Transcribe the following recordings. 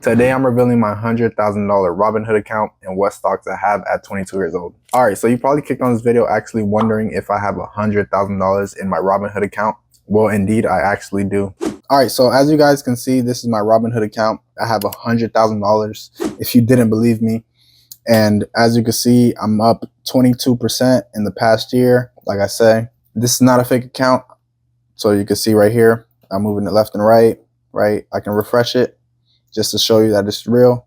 Today I'm revealing my $100,000 Robinhood account and what stocks I have at 22 years old. Alright, so you probably clicked on this video actually wondering if I have $100,000 in my Robinhood account. Well, indeed, I actually do. Alright, so as you guys can see, this is my Robinhood account. I have $100,000 if you didn't believe me. And as you can see, I'm up 22% in the past year. Like I say, this is not a fake account. So you can see right here, I'm moving it left and right. I can refresh it just to show you that it's real.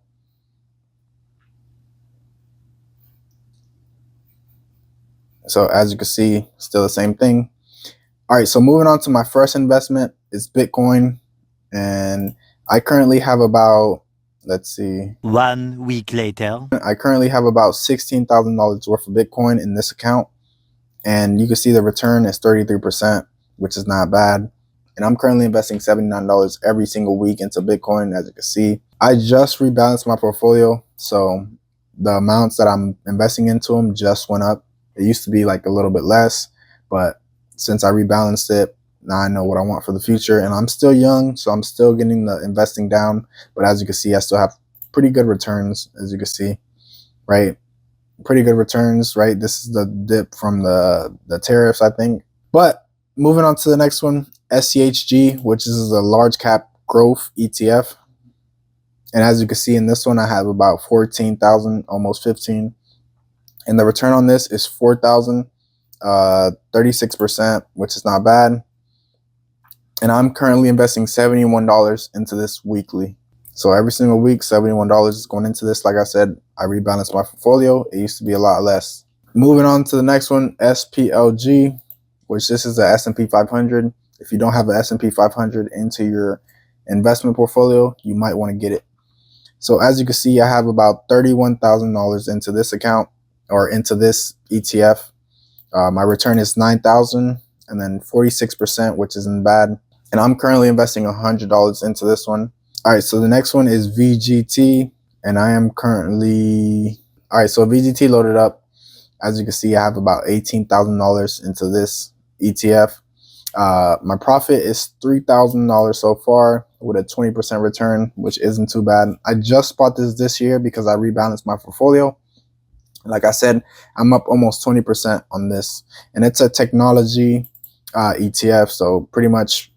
So as you can see, still the same thing. All right, so moving on to my first investment is Bitcoin. And I currently have about, let's see. 1 week later. I currently have about $16,000 worth of Bitcoin in this account. And you can see the return is 33%, which is not bad. And I'm currently investing $79 every single week into Bitcoin, as you can see. I just rebalanced my portfolio, so the amounts that I'm investing into them just went up. It used to be like a little bit less, but since I rebalanced it, now I know what I want for the future. And I'm still young, so I'm still getting the investing down. But as you can see, I still have pretty good returns, as you can see, right? Pretty good returns, right? This is the dip from the tariffs, I think. But moving on to the next one, SCHG, which is a large cap growth ETF. And as you can see in this one, I have about 14,000, almost 15. And the return on this is 4,000, 36%, which is not bad. And I'm currently investing $71 into this weekly. So every single week, $71 is going into this. Like I said, I rebalanced my portfolio. It used to be a lot less. Moving on to the next one, SPLG, which this is the S&P 500. If you don't have the S&P 500 into your investment portfolio, you might want to get it. So as you can see, I have about $31,000 into this account or into this ETF. My return is 9,000 and then 46%, which isn't bad. And I'm currently investing $100 into this one. All right, so the next one is VGT, and I am currently, all right, so VGT loaded up. As you can see, I have about $18,000 into this ETF. My profit is $3,000 so far with a 20% return, which isn't too bad. I just bought this year because I rebalanced my portfolio. Like I said, I'm up almost 20% on this, and it's a technology ETF. So pretty much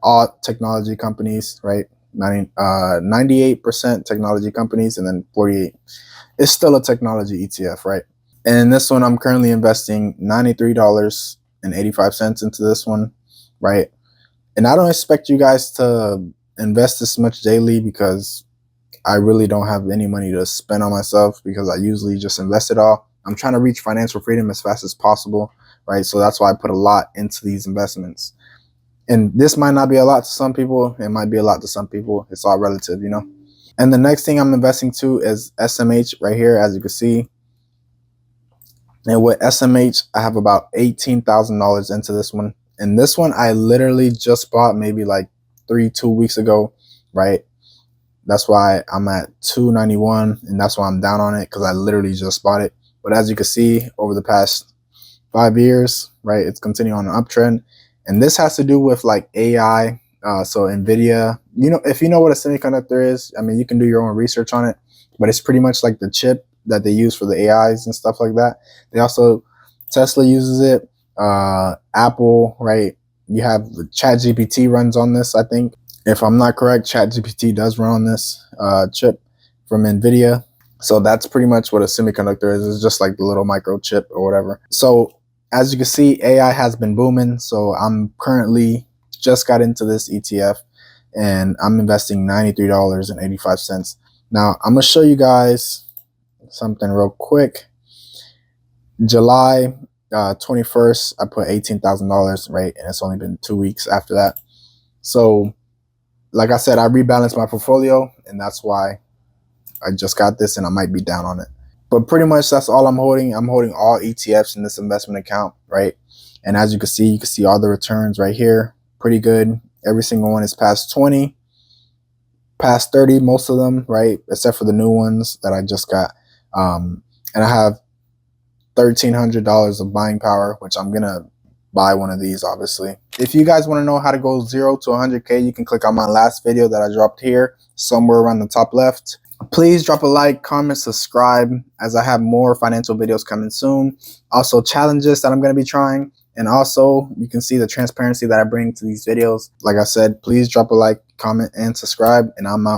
all technology companies, right? 98% technology companies, and then 48 is still a technology ETF, right? And in this one, I'm currently investing $93.85 into this one, right? And I don't expect you guys to invest this much daily because I really don't have any money to spend on myself because I usually just invest it all. I'm trying to reach financial freedom as fast as possible, right? So that's why I put a lot into these investments. And this might not be a lot to some people. It might be a lot to some people. It's all relative, you know? And the next thing I'm investing to is SMH right here, as you can see. And with SMH, I have about $18,000 into this one. And this one, I literally just bought maybe like 2 weeks ago, right? That's why I'm at $291, and that's why I'm down on it, because I literally just bought it. But as you can see, over the past 5 years, right, it's continuing on an uptrend. And this has to do with like AI. So NVIDIA, you know, if you know what a semiconductor is, I mean, you can do your own research on it, but it's pretty much like the chip that they use for the AIs and stuff like that. They also, Tesla uses it, Apple, right? You have ChatGPT runs on this, I think. If I'm not correct, ChatGPT does run on this chip from NVIDIA. So that's pretty much what a semiconductor is. It's just like the little microchip or whatever. So as you can see, AI has been booming. So I'm currently just got into this ETF, and I'm investing $93.85. Now I'm gonna show you guys something real quick. July 21st, I put $18,000, right? And it's only been 2 weeks after that. So like I said, I rebalanced my portfolio, and that's why I just got this, and I might be down on it. But pretty much that's all I'm holding. I'm holding all ETFs in this investment account, right? And as you can see all the returns right here. Pretty good. Every single one is past 20, past 30, most of them, right? Except for the new ones that I just got. And I have $1,300 of buying power, which I'm going to buy one of these, obviously. If you guys want to know how to go 0 to 100K, you can click on my last video that I dropped here, somewhere around the top left. Please drop a like, comment, subscribe, as I have more financial videos coming soon. Also challenges that I'm going to be trying. And also you can see the transparency that I bring to these videos. Like I said, please drop a like, comment, and subscribe, and I'm out.